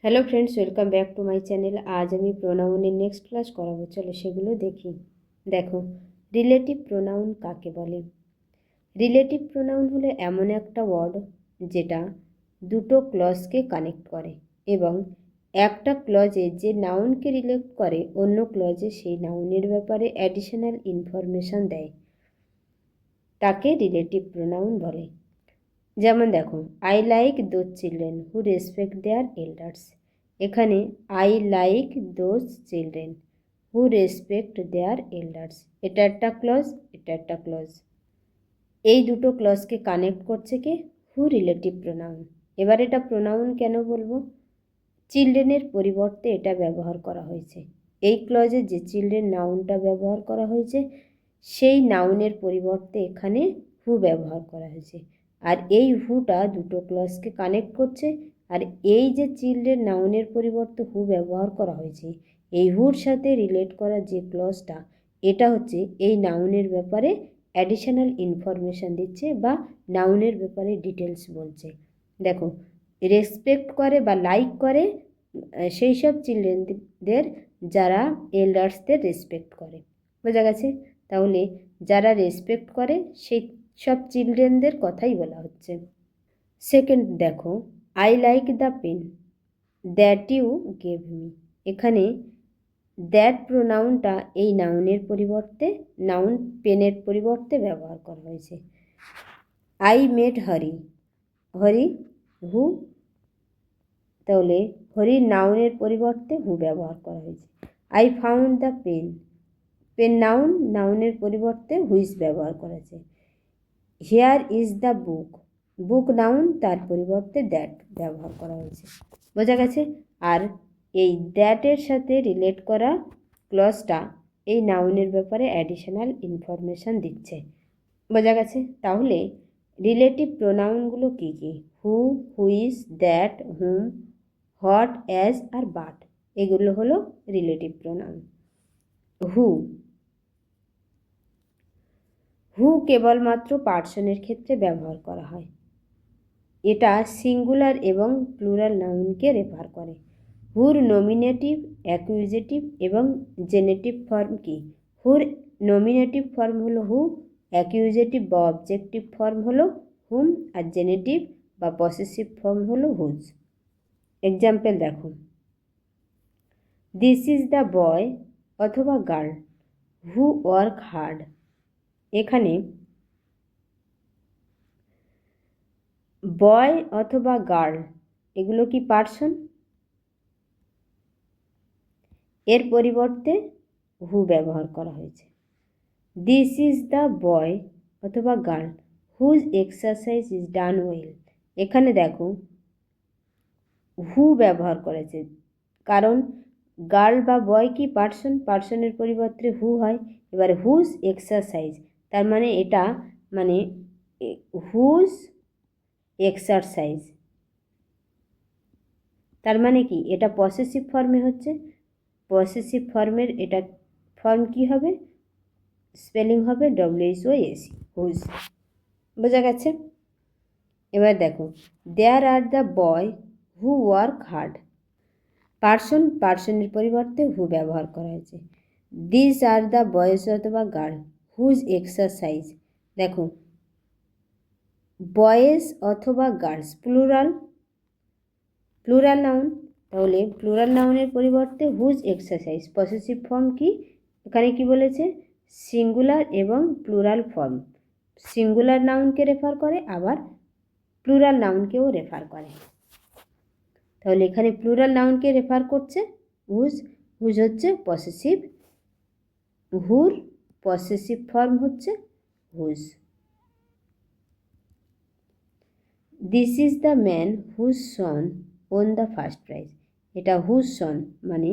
Hello friends, welcome back to my channel. আজ আমি প্রোনাউনের next class করাবো, চলো সেগুলো দেখি। দেখো, রিলেটিভ প্রোনাউন কাকে বলে? রিলেটিভ প্রোনাউন হলো এমন একটা ওয়ার্ড যেটা দুটো ক্লজকে কানেক্ট করে এবং একটা ক্লজে যে নাউনকে রিলেট করে অন্য ক্লজে সেই নাউনের ব্যাপারে অ্যাডিশনাল ইনফরমেশন দেয়, তাকে রিলেটিভ প্রোনাউন বলে। যেমন দেখো, I like those children who respect their elders. এখানে I like those children who respect their elders, এটা একটা ক্লজ, এটা একটা ক্লজ। এই দুটো ক্লজকে কানেক্ট করছে কে? হু রিলেটিভ প্রোনাউন। এবার এটা প্রোনাউন কেন বলবো? চিলড্রেনের পরিবর্তে এটা ব্যবহার করা হয়েছে। এই ক্লজে যে চিলড্রেন নাউনটা ব্যবহার করা হয়েছে সেই নাউনের পরিবর্তে এখানে হু ব্যবহার করা হয়েছে, আর এই হুটা দুটো ক্লজকে কানেক্ট করছে। আর এই যে চিলড্রেন নাউনের পরিবর্তে হু ব্যবহার করা হয়েছে, এই হুর সাথে রিলেট করা যে ক্লজটা, এটা হচ্ছে এই নাউনের ব্যাপারে অ্যাডিশনাল ইনফরমেশান দিচ্ছে বা নাউনের ব্যাপারে ডিটেলস বলছে। দেখো, রেসপেক্ট করে বা লাইক করে সেই সব চিলড্রেনদের যারা এল্ডার্সদের রেসপেক্ট করে, বোঝা গেছে? তাহলে যারা রেসপেক্ট করে সেই সব চিলড্রেনদের কথাই বলা হচ্ছে। সেকেন্ড দেখো, I like the pen that you gave me. এখানে দ্যাট প্রোনাউনটা এই নাউনের পরিবর্তে, নাউন পেনের পরিবর্তে ব্যবহার করা হয়েছে। I made Hari, Hari who, তাহলে হরির নাউনের পরিবর্তে হু ব্যবহার করা হয়েছে। I found the pen, pen noun, নাউনের পরিবর্তে হুইচ ব্যবহার করেছে। Here is the book, book noun, তার পরিবর্তে দ্যাট ব্যবহার করা হয়েছে, বোঝা গেছে? আর এই দ্যাটের সাথে রিলেট করা ক্লজটা এই নাউনের ব্যাপারে অ্যাডিশনাল ইনফরমেশান দিচ্ছে, বোঝা গেছে? তাহলে রিলেটিভ প্রোনাউনগুলো কী কী? Who, which, that, whom, what, as আর বাট, এগুলো হলো রিলেটিভ প্রোনাউন। হু, হু কেবলমাত্র পার্সনের ক্ষেত্রে ব্যবহার করা হয়। এটা সিঙ্গুলার এবং প্লুরাল নাউনকে রেফার করে। হুর নমিনেটিভ, অ্যাকুইজেটিভ এবং জেনেটিভ ফর্ম কি? হুর নমিনেটিভ ফর্ম হলো হু, অ্যাকুইজেটিভ বা অবজেক্টিভ ফর্ম হলো হুম, আর জেনেটিভ বা পসেসিভ ফর্ম হলো হুজ। এক্সাম্পল দেখো, দিস ইজ দ্য বয় অথবা গার্ল হু ওয়ার্ক হার্ড। এখানে বয় অথবা গার্ল এগুলো কি পার্সন? এর পরিবর্তে হু ব্যবহার করা হয়েছে। দিস ইজ দ্য বয় অথবা girl whose exercise is done well. এখানে দেখো হু ব্যবহার করেছে, কারণ গার্ল বা বয় কি পার্সন, পার্সনের পরিবর্তে হু হয়। এবার হুজ এক্সারসাইজ, তার মানে এটা মানে হুজ এক্সারসাইজ, তার মানে কি এটা পসেসিভ ফর্মে হচ্ছে। পসেসিভ ফর্মের এটা ফর্ম কি হবে? স্পেলিং হবে WHOS, হুজ, বোঝা গেছে? এবার দেখো, there are the boy who work hard. Person, পার্সনের পরিবর্তে হু ব্যবহার করা হয়েছে। দিস আর দ্য বয়েজ অথবা গার্ল হুজ এক্সারসাইজ। দেখো, বয়েজ অথবা গার্লস প্লুরাল, প্লুরাল নাউন, তাহলে প্লুরাল নাউনের পরিবর্তে হুজ এক্সারসাইজ, পসেসিভ ফর্ম কি? এখানে কি বলেছে? সিঙ্গুলার এবং প্লুরাল ফর্ম। সিঙ্গুলার নাউনকে রেফার করে, আবার প্লুরাল নাউনকেও রেফার করে। তাহলে এখানে প্লুরাল নাউনকে রেফার করছে হুজ, হুজ হচ্ছে পসেসিভ, হুর পসেসিভ ফর্ম হচ্ছে whose. This is the man whose son won the first prize. এটা হুজ সন, মানে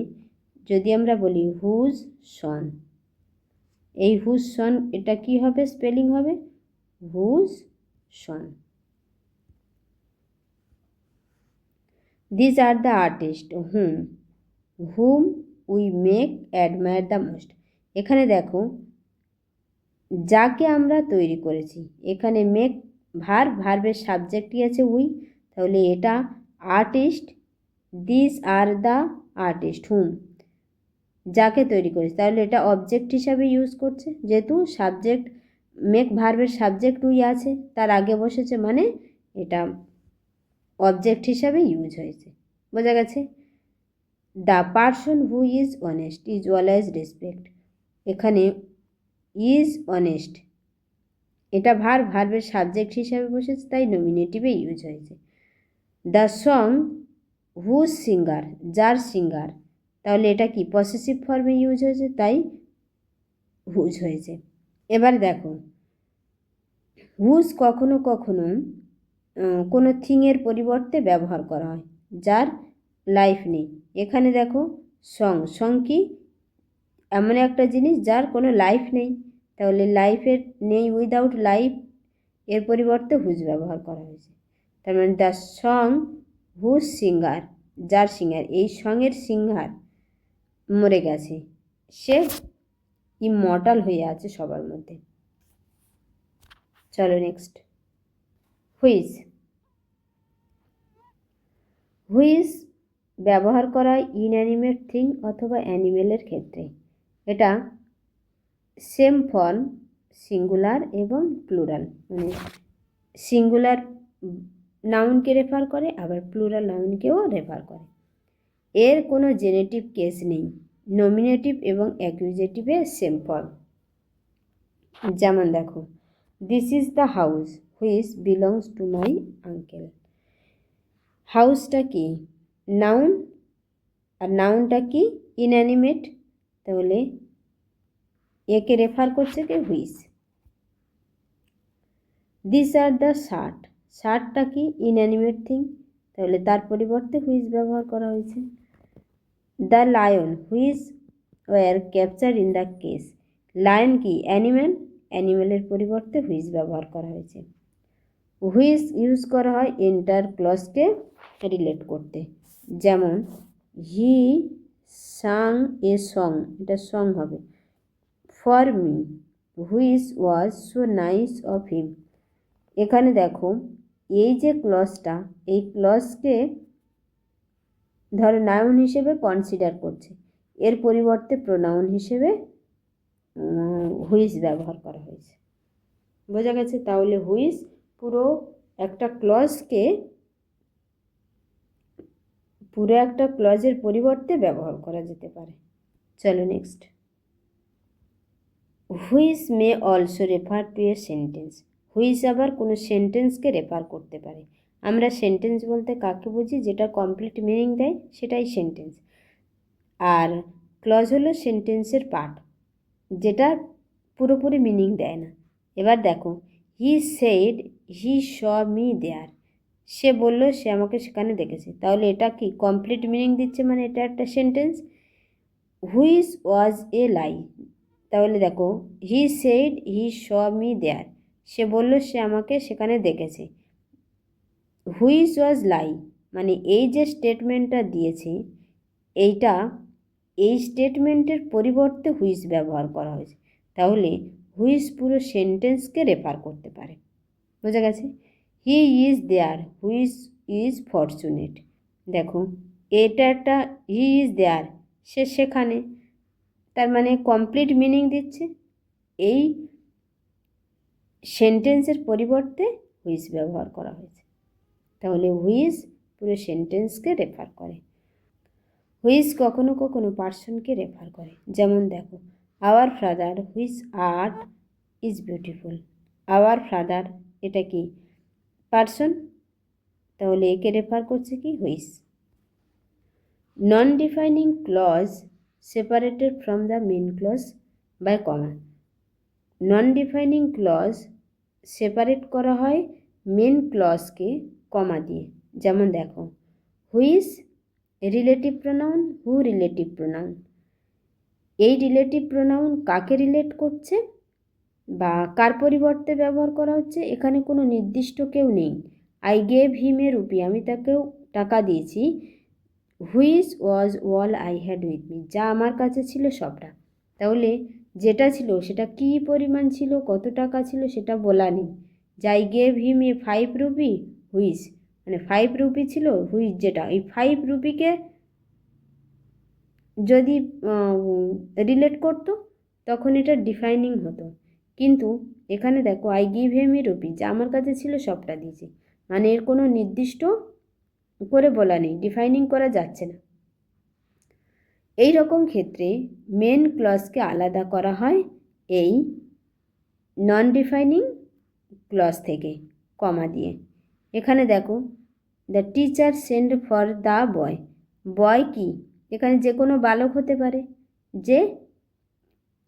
যদি আমরা বলি হুজ সন, এই হুজ সন এটা কি হবে? স্পেলিং হবে whose son. This are the artist whom we make admire the most. এখানে দেখো, যাকে আমরা তৈরি করেছি, এখানে মেক ভার্বের সাবজেক্টই আছে উই, তাহলে এটা artist this are the artist whom, যাকে তৈরি করেছে, তাহলে এটা অবজেক্ট হিসাবে ইউজ করছে, যেহেতু সাবজেক্ট মেক ভার্বের সাবজেক্ট উই আছে, তার আগে বসেছে, মানে এটা অবজেক্ট হিসাবে ইউজ হয়েছে। বোঝা গেছে? The person who is honest is always respect, এখানে ইজ অনেস্ট এটা ভার্বের সাবজেক্ট হিসাবে বসেছে, তাই নমিনেটিভে ইউজ হয়েছে। দ্য সং হুজ সিঙ্গার, যার সিঙ্গার, তাহলে এটা কি পসেসিভ ফর্মে ইউজ হয়েছে, তাই হুজ হয়েছে। এবার দেখো, হুজ কখনো কখনো কোনো থিংয়ের পরিবর্তে ব্যবহার করা হয় যার লাইফ নেই। এখানে দেখো সং কি এমন একটা জিনিস যার কোনো লাইফ নেই, তাহলে লাইফের নেই, উইদাউট লাইফ, এর পরিবর্তে হুজ ব্যবহার করা হয়েছে। তার মানে দ্য সং হুজ সিঙ্গার, যার সিঙ্গার, এই সঙের সিঙ্গার মরে গেছে, সে ইমমর্টাল হয়ে আছে সবার মধ্যে। চলো নেক্সট, হুইজ। হুইজ ব্যবহার করা ইনঅ্যানিমেট থিং অথবা অ্যানিমেলের ক্ষেত্রে। এটা সেম ফর্ম সিঙ্গুলার এবং প্লুরাল, মানে সিঙ্গুলার নাউনকে রেফার করে, আবার প্লুরাল নাউনকেও রেফার করে। এর কোনো জেনেটিভ কেস নেই, নমিনেটিভ এবং অ্যাকুজেটিভে সেম ফর্ম। যেমন দেখো, this is the house which belongs to my uncle. হাউসটা কি নাউন, আর নাউনটা কি ইনঅ্যানিমেট, তাহলে একে রেফার করছে কি which. This are the shirt, শার্টটা কি ইনঅ্যানিমেট থিং, তাহলে তার পরিবর্তে হুইচ ব্যবহার করা হয়েছে। The lion which were capture in the case, lion কি অ্যানিম্যাল, অ্যানিম্যালের পরিবর্তে হুইচ ব্যবহার করা হয়েছে। হুইচ ইউজ করা হয় এন্টার ক্লজকে রিলেট করতে, যেমন হি সাং এ সং, এটা সং হবে। For me which was so nice of him, এখানে দেখো এই যে ক্লজটা, এই ক্লজকে ধরো নাউন হিসেবে কনসিডার করছে, এর পরিবর্তে প্রোনাউন হিসেবে হুইচ ব্যবহার করা হয়েছে। বোঝা গেছে? তাহলে হুইচ পুরো একটা ক্লজকে, পুরো একটা ক্লজের পরিবর্তে ব্যবহার করা যেতে পারে। চলো next, which may also refer to a sentence. Which আবার কোনো সেন্টেন্সকে রেফার করতে পারে। আমরা সেন্টেন্স বলতে কাকে বুঝি, যেটা কমপ্লিট মিনিং দেয় সেটাই সেন্টেন্স, আর ক্লজ হলো সেন্টেন্সের পার্ট, যেটা পুরোপুরি মিনিং দেয় না। এবার দেখো, he said he Shaw me দেয়ার, সে বলল সে আমাকে সেখানে দেখেছে, তাহলে এটা কি কমপ্লিট মিনিং দিচ্ছে, মানে এটা একটা সেন্টেন্স। হুইচ ওয়াজ এ লাই, তাহলে দেখো he said he Shaw me দেয়ার, সে বলল সে আমাকে সেখানে দেখেছে। হুইচ ওয়াজ লাই, মানে এই যে স্টেটমেন্টটা দিয়েছে, এই স্টেটমেন্টের পরিবর্তে হুইচ ব্যবহার করা হয়েছে, তাহলে হুইচ পুরো সেন্টেন্সকে রেফার করতে পারে। বোঝা গেছে? He is there which is fortunate, দেখো এটা একটা হি ইজ দেয়ার, সে সেখানে, তার মানে কমপ্লিট মিনিং দিচ্ছে, এই সেন্টেন্সের পরিবর্তে হুইচ ব্যবহার করা হয়েছে, তাহলে হুইচ পুরো সেন্টেন্সকে রেফার করে। হুইচ কখনো কখনো পার্সনকে রেফার করে, যেমন দেখো our father which art is beautiful, our father এটা কি পার্সন, তাহলে একে রেফার করছে কি which. Non defining clause separated from the main clause by comma. Non defining clause separate করা হয় মেন ক্লজকে কমা দিয়ে, যেমন দেখো which relative pronoun, who relative pronoun, এই রিলেটিভ প্রোনাউন কাকে রিলেট করছে বা কার পরিবর্তে ব্যবহার করা হচ্ছে, এখানে কোনো নির্দিষ্ট কেউ নেই। I gave him A rupee, আমি তাকেও টাকা দিয়েছি। Which was all I had with me, যা আমার কাছে ছিল সবটা, তাহলে যেটা ছিল সেটা কী পরিমাণ ছিল, কত টাকা ছিল সেটা বলা নেই। যে I gave him A 5 rupee which মানে 5 রুপি ছিল হুইচ, যেটা এই 5 রুপিকে যদি রিলেট করতো তখন এটা ডিফাইনিং হতো। কিন্তু এখানে দেখো I give hem A rupee, যা আমার কাছে ছিল সবটা দিয়েছি, মানে এর কোনো নির্দিষ্ট করে বলা নেই, ডিফাইনিং করা যাচ্ছে না। এই রকম ক্ষেত্রে মেন ক্লজকে আলাদা করা হয় এই নন ডিফাইনিং ক্লজ থেকে কমা দিয়ে। এখানে দেখো the teacher send for the boy, boy কি এখানে যে কোনো বালক হতে পারে, যে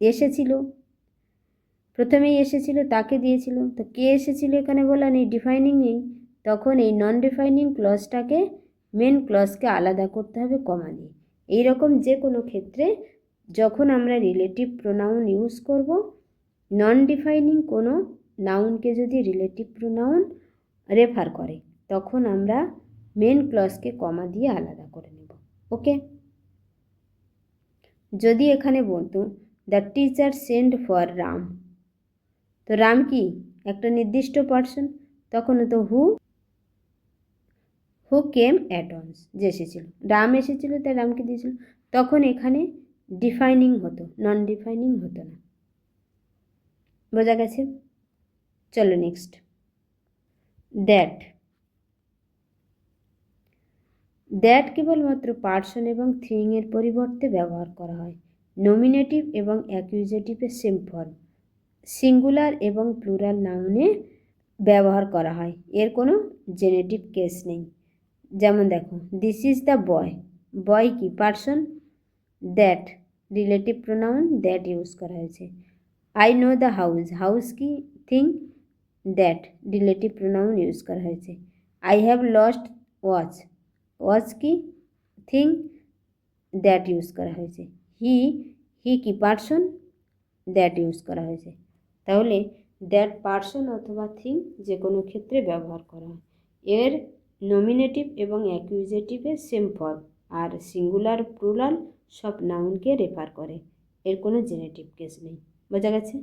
এসেছিল, প্রথমেই এসেছিল তাকে দিয়েছিল, তো কে এসেছিল এখানে বলা নেই, ডিফাইনিং নেই, তখন এই নন ডিফাইনিং ক্লজটাকে মেন ক্লজকে আলাদা করতে হবে কমা দিয়ে। এইরকম যে কোনো ক্ষেত্রে যখন আমরা রিলেটিভ প্রোনাউন ইউজ করব, নন ডিফাইনিং কোনো নাউনকে যদি রিলেটিভ প্রোনাউন রেফার করে তখন আমরা মেন ক্লজকে কমা দিয়ে আলাদা করে নেব। ওকে, যদি এখানে বলতো the teacher send for Ram, তো রাম কি একটা নির্দিষ্ট পার্সন, তখন তো হু কেম অ্যাট ওয়ান্স, যে এসেছিল, রাম এসেছিল তাই রামকে দিয়েছিল, তখন এখানে ডিফাইনিং হতো, নন ডিফাইনিং হতো না। বোঝা গেছে? চলো নেক্সট, দ্যাট। দ্যাট কেবলমাত্র পার্সন এবং থিংয়ের পরিবর্তে ব্যবহার করা হয়। নমিনেটিভ এবং অ্যাকিউজেটিভের সেম ফর্ম, সিঙ্গুলার এবং প্লুরাল নাউনে ব্যবহার করা হয়, এর কোনো জেনেটিভ কেস নেই। যেমন দেখো this is the boy, boy কি person, that relative pronoun that use করা হয়েছে। I know the house, house কি thing, that relative pronoun use করা হয়েছে। I have lost watch, watch কি থিং, দ্যাট ইউজ করা হয়েছে। হি কি পার্সন, দ্যাট ইউজ করা হয়েছে। তাহলে দ্যাট পার্সন অথবা থিং যে কোনো ক্ষেত্রে ব্যবহার করা হয়, এর নমিনেটিভ এবং অ্যাকিউজেটিভের সেম ফর্ম, আর সিঙ্গুলার প্লুরাল সব নাউনকে রেফার করে, এর কোনো জেনেটিভ কেস নেই। বোঝা গেছে?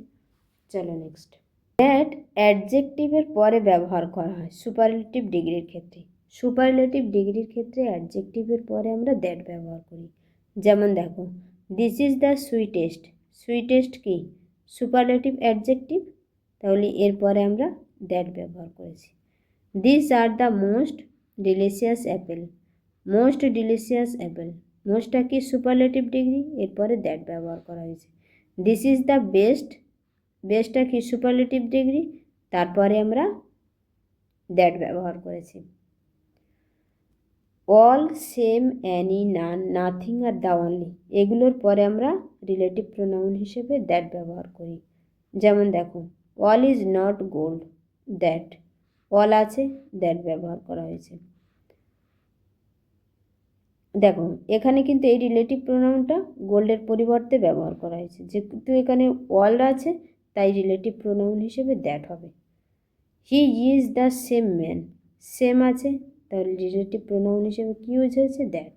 চলো নেক্সট, দ্যাট অ্যাডজেক্টিভের পরে ব্যবহার করা হয় সুপারলেটিভ ডিগ্রির ক্ষেত্রে। সুপারলেটিভ ডিগ্রির ক্ষেত্রে অ্যাডজেক্টিভের পরে আমরা দ্যাট ব্যবহার করি। যেমন দেখো this is the sweetest, sweetest কি সুপারলেটিভ অ্যাডজেক্টিভ, তাহলে এরপরে আমরা দ্যাট ব্যবহার করেছি। This are the most delicious apple, most delicious apple, মোস্টটা কি সুপারলেটিভ ডিগ্রি, এরপরে দ্যাট ব্যবহার করা হয়েছে। দিস ইজ দ্য বেস্ট, বেস্টটা কি সুপারলেটিভ ডিগ্রি, তারপরে আমরা দ্যাট ব্যবহার করেছি। All, same, any, none, nothing আর দ্য অনলি, এগুলোর পরে আমরা রিলেটিভ প্রোনাউন হিসেবে দ্যাট ব্যবহার করি। যেমন দেখো all is not gold, that, all আছে দ্যাট ব্যবহার করা হয়েছে। দেখো এখানে কিন্তু এই রিলেটিভ প্রোনাউনটা গোল্ডের পরিবর্তে ব্যবহার করা হয়েছে, যেহেতু এখানে অল আছে তাই রিলেটিভ প্রোনাউন হিসেবে দ্যাট হবে। He is the same man, same আছে তাহলে রিলেটিভ প্রোনাউন হিসেবে কী ইউজ হয়েছে, that.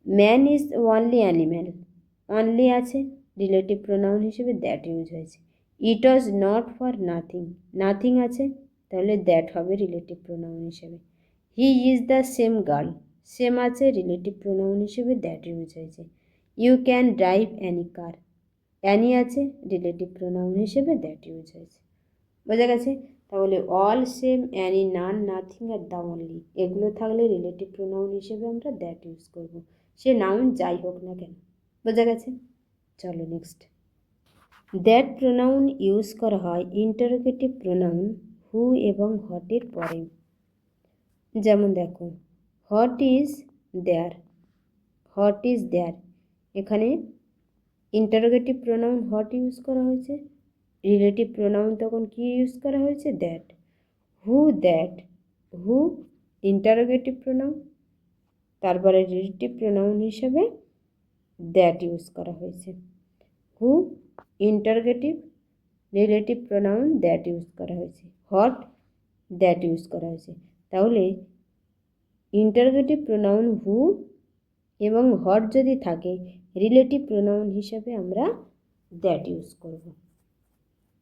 Man is only animal, only আছে রিলেটিভ প্রোনাউন হিসেবে দ্যাট ইউজ হয়েছে। It was not for nothing, nothing আছে তাহলে দ্যাট হবে রিলেটিভ প্রোনাউন হিসেবে। He is the same girl, same আছে রিলেটিভ প্রোনাউন হিসেবে দ্যাট ইউজ হয়েছে। You can drive any car, any আছে রিলেটিভ প্রোনাউন হিসেবে দ্যাট ইউজ হয়েছে। বোঝা গেছে? তাহলে all, same, any, none, nothing আর দ্য অনলি, এগুলো থাকলে রিলেটিভ প্রোনাউন হিসেবে আমরা দ্যাট ইউজ করব, সে নাউন যাই হোক না কেন। বোঝা গেছে? চলো নেক্সট, দ্যাট প্রোনাউন ইউজ করা হয় ইন্টারোগেটিভ প্রোনাউন হু এবং হটের পরে। যেমন দেখো what is there, what is there, এখানে ইন্টারোগেটিভ প্রোনাউন হট ইউজ করা হয়েছে, রিলেটিভ প্রোনাউন তখন কি ইউজ করা হয়েছে, that. Who, that, who interrogative pronoun, তারপরে রিলেটিভ প্রোনাউন হিসেবে দ্যাট ইউজ করা হয়েছে। Who interrogative, relative pronoun that use করা হয়েছে। হট দ্যাট ইউজ করা হয়েছে। তাহলে ইন্টারোগেটিভ প্রোনাউন হু এবং হট যদি থাকে রিলেটিভ প্রোনাউন হিসাবে আমরা দ্যাট ইউজ করব।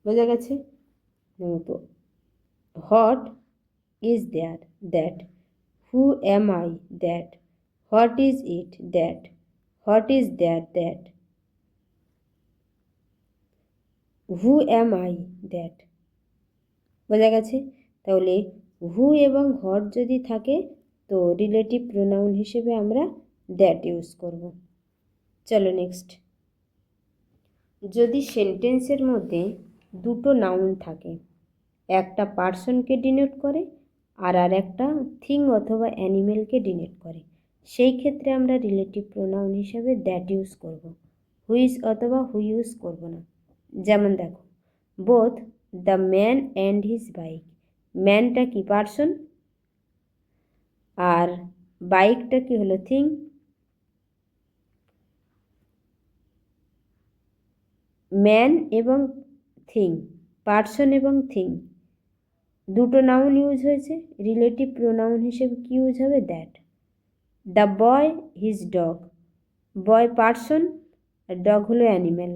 বোঝা গেছে? তো hot is there, that. Who am I, that. What is it, that. What is there, that. Who am I, that. বোঝা গেছে? তাহলে হু এবং হট যদি থাকে তো রিলেটিভ প্রোনাউন হিসেবে আমরা দ্যাট ইউজ করব। চলো নেক্সট। যদি সেন্টেন্সের মধ্যে দুটো নাউন থাকে, একটা পার্সনকে ডিনোট করে আর একটা থিং অথবা অ্যানিমেলকে ডিনোট করে, সেই ক্ষেত্রে আমরা রিলেটিভ প্রোনাউন হিসেবে দ্যাট ইউজ করব, হুইজ অথবা হু ইউজ করব না। যেমন দেখো, both the man and his bike. ম্যানটা কি পার্সন, আর বাইকটা কি হলো থিং। ম্যান এবং থিং, পার্সন এবং থিং, দুটো নাউন ইউজ হয়েছে, রিলেটিভ প্রোনাউন হিসেবে কি ইউজ হবে, that. The boy his dog, boy person আর ডগ হলো অ্যানিম্যাল,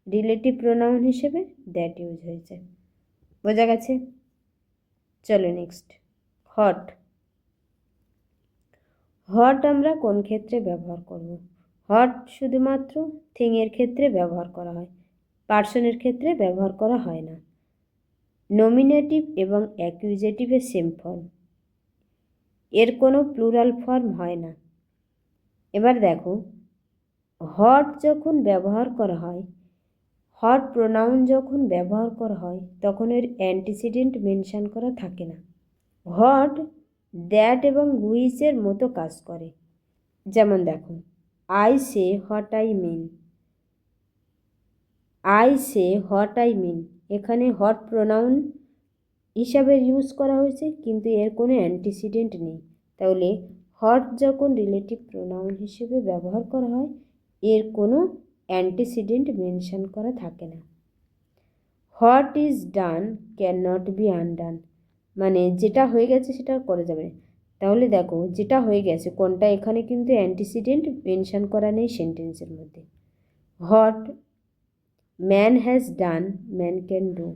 রিলেটিভ প্রোনাউন হিসেবে দ্যাট ইউজ হয়েছে। বোঝা গেছে? চলো নেক্সট। হট। হট আমরা কোন ক্ষেত্রে ব্যবহার করব? হট শুধুমাত্র থিংয়ের ক্ষেত্রে ব্যবহার করা হয়, পার্সনের ক্ষেত্রে ব্যবহার করা হয় না। নমিনেটিভ এবং অ্যাকুজেটিভের সেম ফর্ম, এর কোনো প্লুরাল ফর্ম হয় না। এবার দেখো, হট যখন ব্যবহার করা হয়, হট প্রোনাউন যখন ব্যবহার করা হয় তখন এর অ্যান্টিসিডেন্ট মেনশন করা থাকে না। হট দ্যাট এবং হুইচের মতো কাজ করে। যেমন দেখো, I say what I mean, I say what I mean, এখানে হট প্রোনাউন হিসাবে ইউজ করা হয়েছে কিন্তু এর কোনো অ্যান্টিসিডেন্ট নেই। তাহলে হট যখন রিলেটিভ প্রোনাউন হিসেবে ব্যবহার করা হয় এর কোনো অ্যান্টিসিডেন্ট মেনশন করা থাকে না। What is done can not be undone, মানে যেটা হয়ে গেছে সেটা করা যাবে না। তাহলে দেখো, যেটা হয়ে গেছে কোনটা, এখানে কিন্তু অ্যান্টিসিডেন্ট মেনশন করা নেই সেন্টেন্সের মধ্যে। What man has done man can do,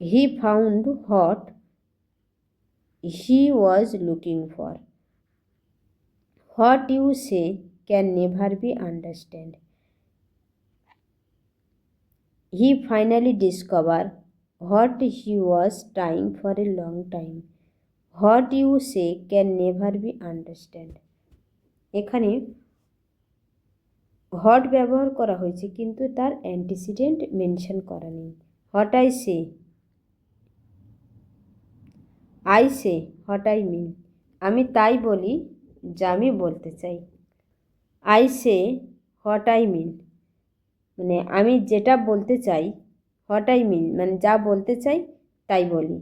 he found what he was looking for, what you say can never be understand, he finally discover what he was trying for a long time, what you say can never be understand. এখানে what ব্যবহার করা হয়েছে কিন্তু তার antecedent mention করা নেই। What I say, I say what I mean, আমি তাই বলি যা আমি বলতে চাই। আই সে হোয়াট আই মিন, মানে আমি যেটা বলতে চাই, হোয়াট আই মিন মানে যা বলতে চাই তাই বলি,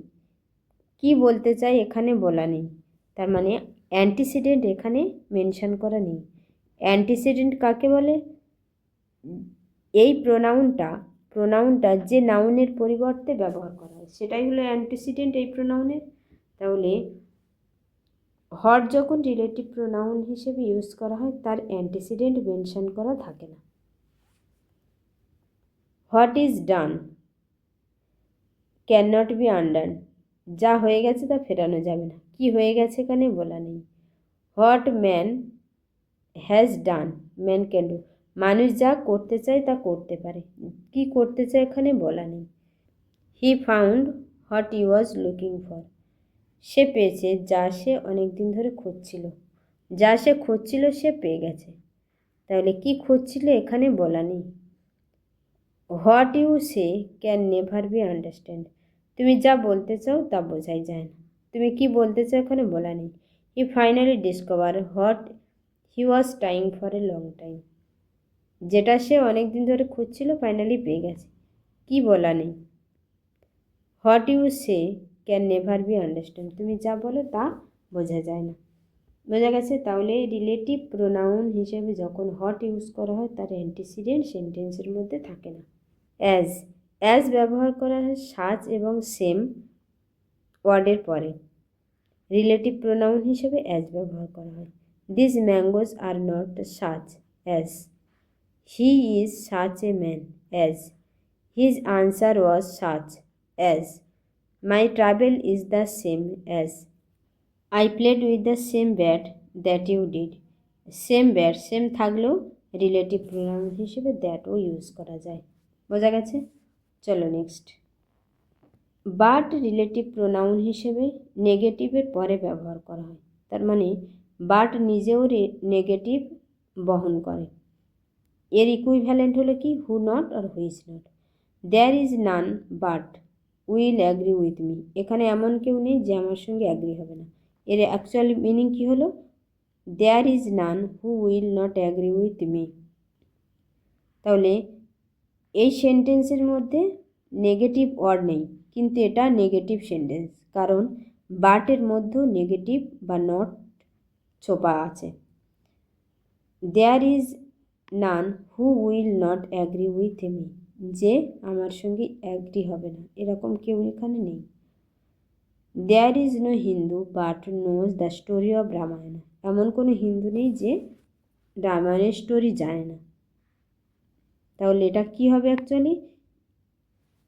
কি বলতে চাই এখানে বলা নেই, তার মানে অ্যান্টিসিডেন্ট এখানে মেনশন করা নেই। অ্যান্টিসিডেন্ট কাকে বলে? এই প্রোনাউনটা যে নাউনের পরিবর্তে ব্যবহার করা হয় সেটাই হলো অ্যান্টিসিডেন্ট এই প্রোনাউনের। তাহলে হট যখন রিলেটিভ প্রোনাউন হিসেবে ইউজ করা হয় তার অ্যান্টিসিডেন্ট মেনশন করা থাকে না। What is done can not be undone, যা হয়ে গেছে তা ফেরানো যাবে না, কি হয়ে গেছে এখানে বলা নেই। What man has done man can do, মানুষ যা করতে চায় তা করতে পারে, কি করতে চায় এখানে বলা নেই। He found what he was looking for, সে পেয়েছে যা সে অনেক দিন ধরে খুঁজছিল, যা সে খুঁজছিল সে পেয়ে গেছে, তাহলে কি খুঁজছিল এখানে বলা নেই। What you say can never be understand, তুমি যা বলতে চাও তা বোঝাই যায় না, তুমি কি বলতে চাও এখানে বলা নেই। হি finally discover what he was trying for a long time, যেটা সে অনেক দিন ধরে খুঁজছিল ফাইনালি পেয়ে গেছে, কি বলা নেই। What you say can never be understand, তুমি যা বলো তা বোঝা যায় না। বোঝা গেছে? তাহলে রিলেটিভ প্রোনাউন হিসেবে যখন হট ইউজ করা হয় তার অ্যান্টিসিডেন্ট সেন্টেন্সের মধ্যে থাকে না। অ্যাজ ব্যবহার করা হয় সাচ এবং সেম ওয়ার্ডের পরে, রিলেটিভ প্রোনাউন হিসেবে অ্যাজ ব্যবহার করা হয়। This mangoes are not such as, he is such a man as, his answer was such as, my travel is the same as, I played with the same bat that you did. Same bat, same থাকলেও relative pronoun হিসেবে দ্যাটও use করা যায়। বোঝা গেছে? চলো next. But relative pronoun হিসেবে নেগেটিভের পরে ব্যবহার করা হয়। তার মানে বাট নিজেও নেগেটিভ বহন করে। এর ইকুইভ্যালেন্ট হলো কি, হু নট আর which not. There is none but will agree with me. এখানে এমন কেউ নেই যে আমার সঙ্গে অ্যাগ্রি হবে না। এর অ্যাকচুয়ালি মিনিং কী হলো, there is none who will not agree with me. তাহলে এই সেন্টেন্সের মধ্যে নেগেটিভ ওয়ার্ড নেই, কিন্তু এটা নেগেটিভ সেন্টেন্স, কারণ বাটের মধ্যেও নেগেটিভ বা নট ছোপা আছে। There is none who will not agree with me, যে আমার সঙ্গে অ্যাগ্রি হবে না, এরকম কেউ এখানে নেই। There is no Hindu but knows the story of Ramayana. এমন কোনো হিন্দু নেই যে রামায়ণের স্টোরি জানে না। তাহলে এটা কি হবে actually,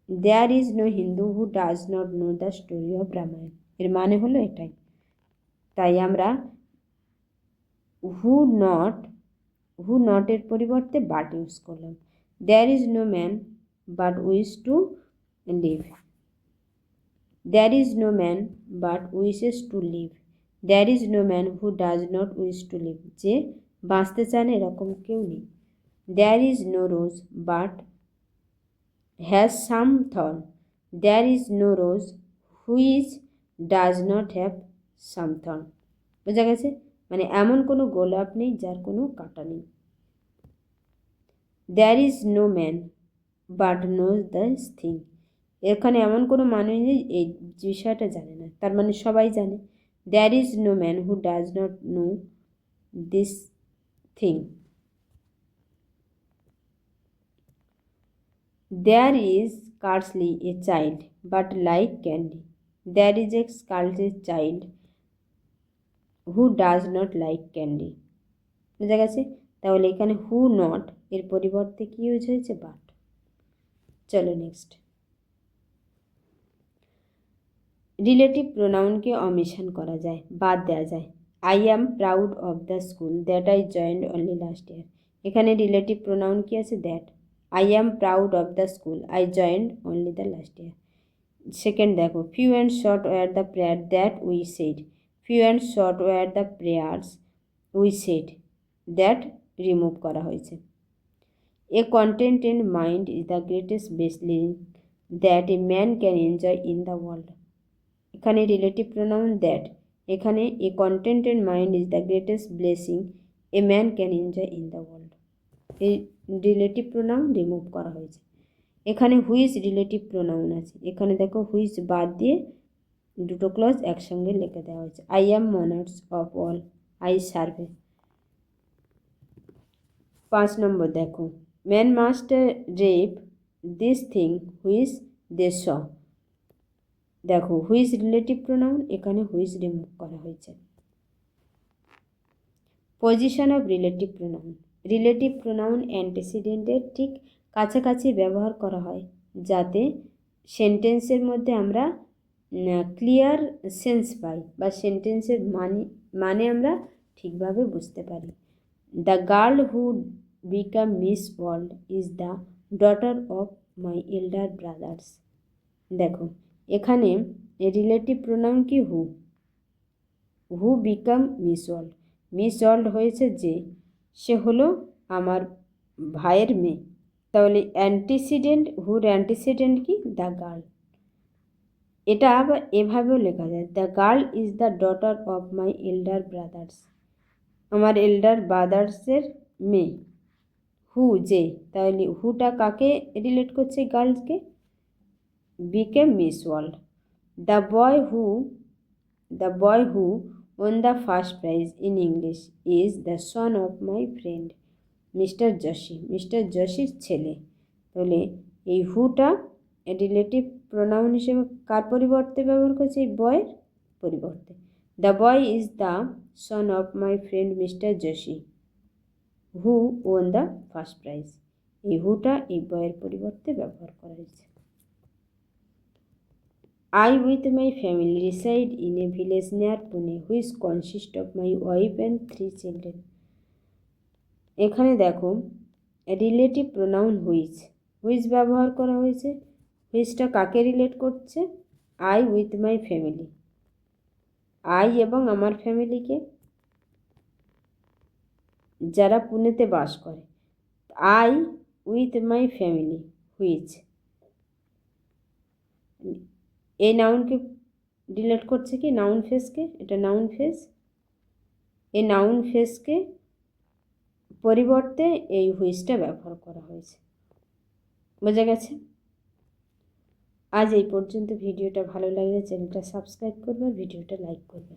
there is no Hindu who does not know the story of Ramayana. এর মানে হলো এটাই। তাই আমরা হু নটের পরিবর্তে বাট ইউজ করলাম। There is no man but wish to live. There is no man but wishes to live. There is no man who does not wish to live, যে বাঁচতে চান এরকম কেউ নেই। There is no rose but has some thorn. There is no rose which does not have some thorn. বোঝা গেছে? মানে এমন কোনো গোলাপ নেই যার কোনো কাঁটা নেই। There is no man but knows this thing. এখানে এমন কোনো মানুষ নেই এই বিষয়টা জানে না, তার মানে সবাই জানে। There is no man who does not know this thing. There is scarcely a child but like candy. There is a scarcely child who does not like candy. বুঝা গেছে? তাহলে এখানে হু নট এর পরিবর্তে কি ইউজ হয়েছে, বাট। চলো next. Relative প্রোনাউনকে omission করা যায়, বাদ দেওয়া যায়। I am proud of the school that I joined only last year. এখানে রিলেটিভ প্রোনাউন কি আছে, that. I am proud of the school I joined only the last year. Second দেখো, few and short were the prayer that we said. Few and short were the prayers we said, that remove করা হয়েছে। A contented mind is the greatest blessing that a man can enjoy in the world. এখানে relative pronoun that, এখানে a contented mind is the greatest blessing a man can enjoy in the world. এই relative pronoun remove করা হয়েছে। এখানে which relative pronoun আছে, এখানে দেখো which বাদ দিয়ে দুটো ক্লজ একসঙ্গে লিখে দেওয়া হয়েছে। I am monarch of all I survey. 5 number দেখো, man must reap this thing which they sow. দেখো হুইচ রিলেটিভ প্রোনাউন, এখানে হুইচ রিমুভ করা হয়েছে। Position of relative pronoun. Relative pronoun অ্যান্টিসিডেন্টের ঠিক কাছাকাছি ব্যবহার করা হয় যাতে সেন্টেন্সের মধ্যে আমরা ক্লিয়ার সেন্স পাই বা সেন্টেন্সের মানে আমরা ঠিকভাবে বুঝতে পারি। The girl who became Miss World is the daughter of my elder brothers. দেখো এখানে রিলেটিভ প্রোনাউন কি, who became Miss World. Miss World হয়েছে যে, সে হলো আমার ভাইয়ের মেয়ে। তাহলে অ্যান্টিসিডেন্ট, হুর অ্যান্টিসিডেন্ট কি, দ্য গার্ল। এটা আবার এভাবেও লেখা যায়, the girl is the daughter of my elder brothers. আমার এল্ডার ব্রাদার্সের মেয়ে। হু যে, তাহলে হুটা কাকে রিলেট করছে, গার্লসকে। Became Miss World. The boy who won the first prize in English is the son of my friend mister Joshi. Mister জশির ছেলে। তাহলে এই হুটা রিলেটিভ প্রোনাউন হিসেবে কার পরিবর্তে ব্যবহার করছে, এই বয়ের পরিবর্তে। The boy is the son of my friend mister Joshi who won the first prize. এই হুটা এই বয়ের পরিবর্তে ব্যবহার করা হয়েছে। I with my family reside in a village near Pune which consist of my wife and 3 children. এখানে দেখো রিলেটিভ প্রোনাউন হুইচ, হুইচ ব্যবহার করা হয়েছে। হুইচটা কাকে রিলেট করছে? I with my family, I এবং আমার ফ্যামিলিকে, যারা পুনেতে বাস করে। I with my family which, এই নাউনকে রিলেট করছে কি? নাউন ফেসকে। এটা নাউন ফেস, এই নাউন ফেসকে পরিবর্তে এই হুইচটা ব্যবহার করা হয়েছে। বোঝা গেছে? আজ এই পর্যন্ত। ভিডিওটা ভালো লাগলে চ্যানেলটা সাবস্ক্রাইব করবে, ভিডিওটা লাইক করবে।